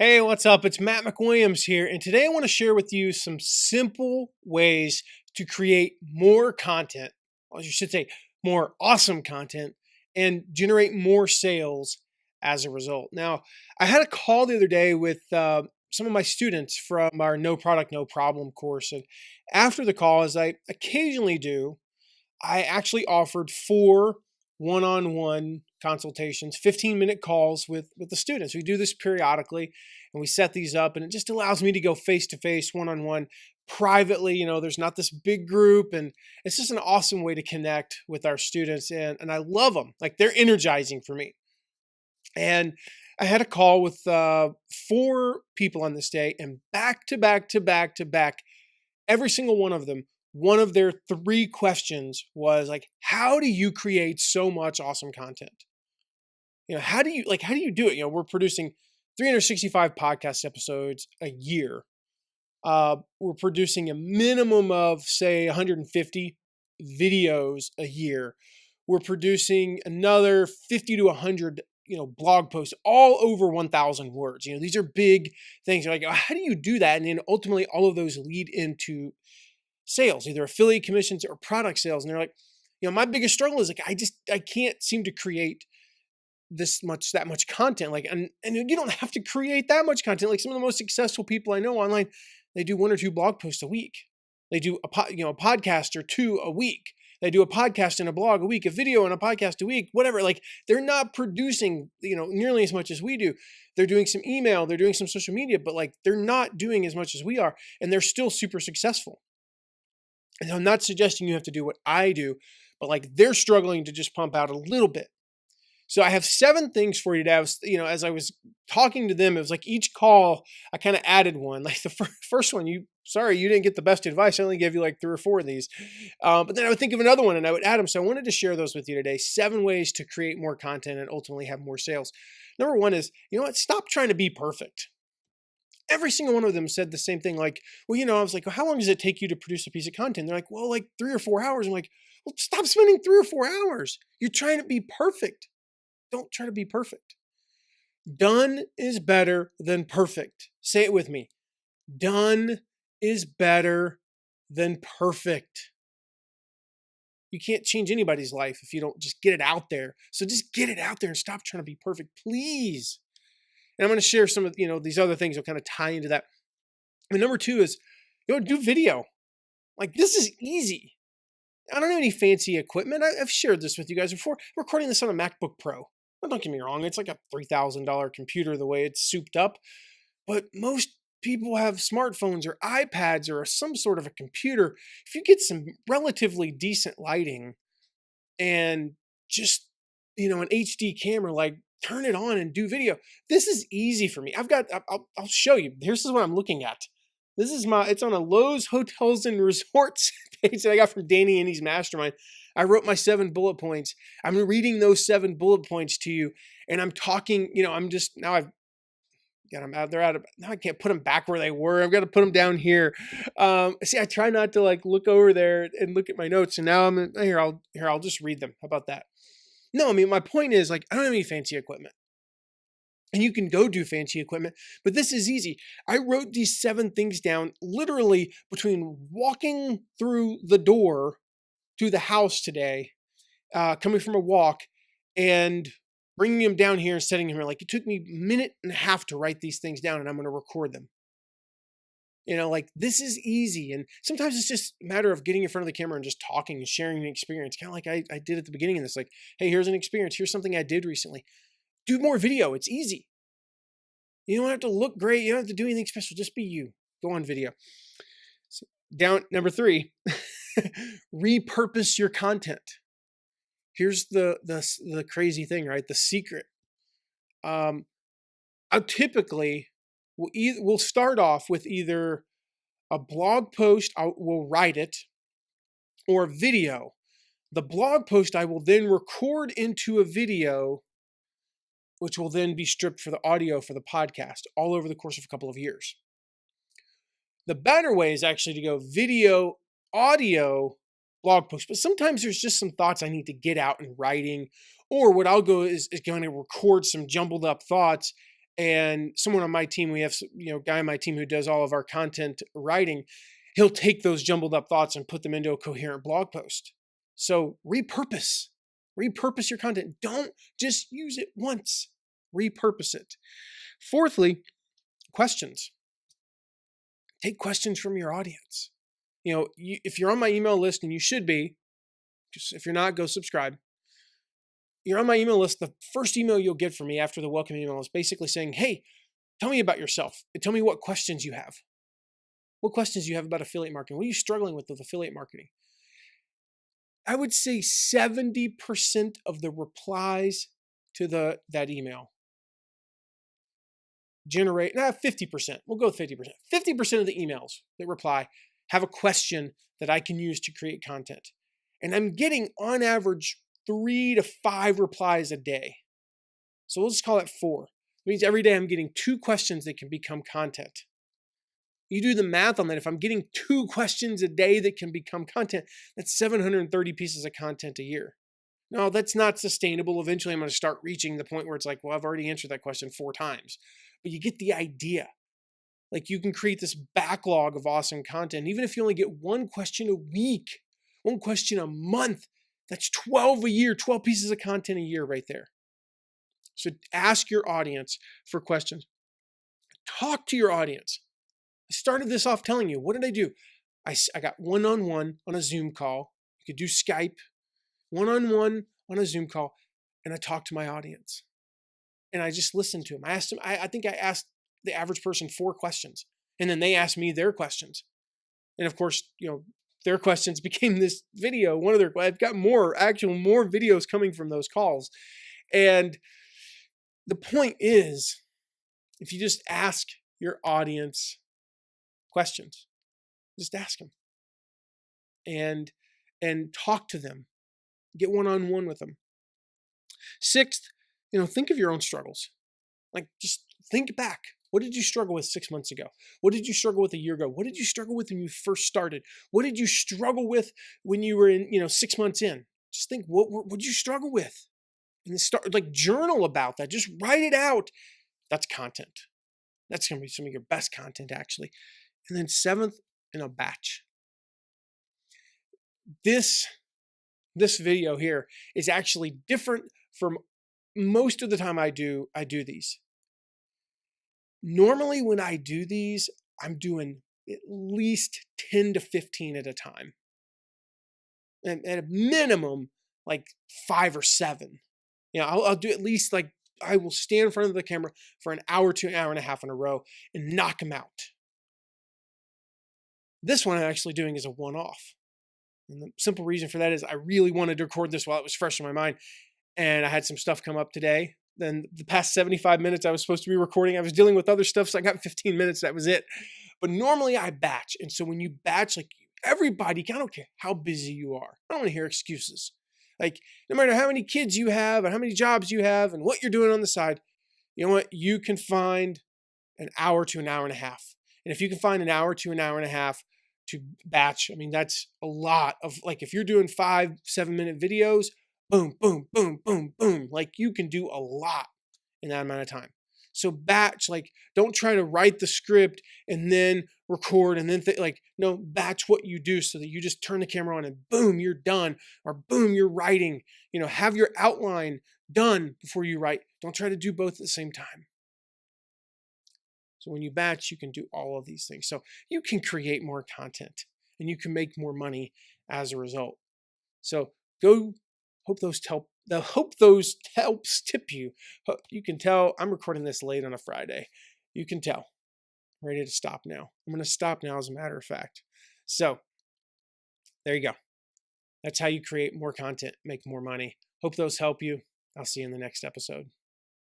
Hey, what's up? It's Matt McWilliams here, and today I want to share with you some simple ways to create more content, or you should say, more awesome content, and generate more sales as a result. Now, I had a call the other day with some of my students from our No Product, No Problem course, and after the call, as I occasionally do, I actually offered 4 one-on-one consultations, 15-minute calls with the students. We do this periodically and we set these up, and it just allows me to go face to face, one-on-one, privately. There's not this big group, and it's just an awesome way to connect with our students. And I love them. Like, they're energizing for me. And I had a call with 4 people on this day, and back to back to back to back, every single one of them, one of their 3 questions was like, how do you create so much awesome content? How do you do it? We're producing 365 podcast episodes a year. We're producing a minimum of, say, 150 videos a year. We're producing another 50 to 100 blog posts, all over 1,000 words. These are big things. You're like, oh, how do you do that? And then ultimately all of those lead into sales, either affiliate commissions or product sales. And they're like, my biggest struggle is like, I can't seem to create that much content. Like, and you don't have to create that much content. Like, some of the most successful people I know online, they do 1 or 2 blog posts a week. They do a podcast or 2 a week. They do a podcast and a blog a week, a video and a podcast a week, whatever. Like, they're not producing, nearly as much as we do. They're doing some email, they're doing some social media, but like, they're not doing as much as we are, and they're still super successful. And I'm not suggesting you have to do what I do, but like, they're struggling to just pump out a little bit. So I have 7 things for you to have. As I was talking to them, it was like each call, I kind of added one. Like the first one, you didn't get the best advice. I only gave you like 3 or 4 of these. But then I would think of another one and I would add them. So I wanted to share those with you today. 7 ways to create more content and ultimately have more sales. Number 1 is, stop trying to be perfect. Every single one of them said the same thing. Like, well, I was like, well, how long does it take you to produce a piece of content? They're like, well, like 3 or 4 hours. I'm like, well, stop spending 3 or 4 hours. You're trying to be perfect. Don't try to be perfect. Done is better than perfect. Say it with me. Done is better than perfect. You can't change anybody's life if you don't just get it out there. So just get it out there and stop trying to be perfect, please. And I'm going to share some of these other things that kind of tie into that. And number 2 is do video. Like, this is easy. I don't have any fancy equipment. I've shared this with you guys before. I'm recording this on a MacBook Pro. Well, don't get me wrong, it's like a $3,000 computer the way it's souped up. But most people have smartphones or iPads or some sort of a computer. If you get some relatively decent lighting and just, an HD camera, like, turn it on and do video. This is easy for me. I'll show you. Here's what I'm looking at. It's on a Lowe's Hotels and Resorts page that I got from Danny Annie's Mastermind. I wrote my 7 bullet points. I'm reading those 7 bullet points to you, and I'm talking, I'm just, now I've got them out. Now I can't put them back where they were. I've got to put them down here. See, I try not to like look over there and look at my notes, and now I'll just read them. How about that? No, I mean, my point is, like, I don't have any fancy equipment. And you can go do fancy equipment, but this is easy. I wrote these 7 things down literally between walking through the door to the house today, coming from a walk, and bringing them down here and setting them here. Like, it took me a minute and a half to write these things down, and I'm going to record them. Like, this is easy. And sometimes it's just a matter of getting in front of the camera and just talking and sharing an experience. Kind of like I did at the beginning of this. Like, hey, here's an experience. Here's something I did recently. Do more video. It's easy. You don't have to look great. You don't have to do anything special. Just be you. Go on video. So, down number 3, repurpose your content. Here's the crazy thing, right? The secret. I typically we'll start off with either a blog post, we'll write it, or a video. The blog post I will then record into a video, which will then be stripped for the audio for the podcast, all over the course of a couple of years. The better way is actually to go video, audio, blog post. But sometimes there's just some thoughts I need to get out in writing, or what I'll go is going to record some jumbled up thoughts And someone on my team, we have, a guy on my team who does all of our content writing. He'll take those jumbled up thoughts and put them into a coherent blog post. So repurpose your content. Don't just use it once, repurpose it. Fourthly, questions. Take questions from your audience. If you're on my email list, and you should be, just if you're not, go subscribe. You're on my email list. The first email you'll get from me after the welcome email is basically saying, hey, tell me about yourself. And tell me what questions you have. What questions you have about affiliate marketing? What are you struggling with affiliate marketing? I would say 70% of the replies to that email generate, 50%. We'll go with 50%. 50% of the emails that reply have a question that I can use to create content. And I'm getting, on average, 3 to 5 replies a day. So we'll just call it 4. It means every day I'm getting 2 questions that can become content. You do the math on that. If I'm getting 2 questions a day that can become content, that's 730 pieces of content a year. No, that's not sustainable. Eventually, I'm going to start reaching the point where it's like, well, I've already answered that question 4 times. But you get the idea. Like, you can create this backlog of awesome content. Even if you only get 1 question a week, 1 question a month, that's 12 a year, 12 pieces of content a year right there. So ask your audience for questions. Talk to your audience. I started this off telling you, what did I do? I got one-on-one on a Zoom call. You could do Skype, one-on-one on a Zoom call, and I talked to my audience. And I just listened to them. I asked them, I think I asked the average person 4 questions, and then they asked me their questions. And of course, their questions became this video. I've got more videos coming from those calls. And the point is, if you just ask your audience questions, just ask them and talk to them, get one-on-one with them. 6th, think of your own struggles. Like, just think back. What did you struggle with 6 months ago? What did you struggle with a year ago? What did you struggle with when you first started? What did you struggle with when you were in, 6 months in? Just think, what did you struggle with? And then start, journal about that. Just write it out. That's content. That's going to be some of your best content, actually. And then 7th, batch. This video here is actually different from most of the time I do these. Normally when I do these, I'm doing at least 10 to 15 at a time. And at a minimum, 5 or 7. I'll do at least, I will stand in front of the camera for an hour to an hour and a half in a row and knock them out. This one I'm actually doing is a one-off. And the simple reason for that is I really wanted to record this while it was fresh in my mind. And I had some stuff come up today. Then the past 75 minutes I was supposed to be recording, I was dealing with other stuff, so I got 15 minutes, that was it. But normally I batch. And so when you batch, everybody, I don't care how busy you are. I don't want to hear excuses. No matter how many kids you have and how many jobs you have and what you're doing on the side, you know what? You can find an hour to an hour and a half. And if you can find an hour to an hour and a half to batch, that's a lot of, if you're doing 5-7 minute videos, boom, boom, boom, boom, boom. You can do a lot in that amount of time. So batch, don't try to write the script and then record and then no, batch what you do so that you just turn the camera on and boom, you're done, or boom, you're writing. Have your outline done before you write. Don't try to do both at the same time. So when you batch, you can do all of these things. So you can create more content and you can make more money as a result. So go, hope those helps tip you. You can tell I'm recording this late on a Friday. You can tell. I'm ready to stop now. I'm going to stop now, as a matter of fact. So there you go. That's how you create more content, make more money. Hope those help you. I'll see you in the next episode.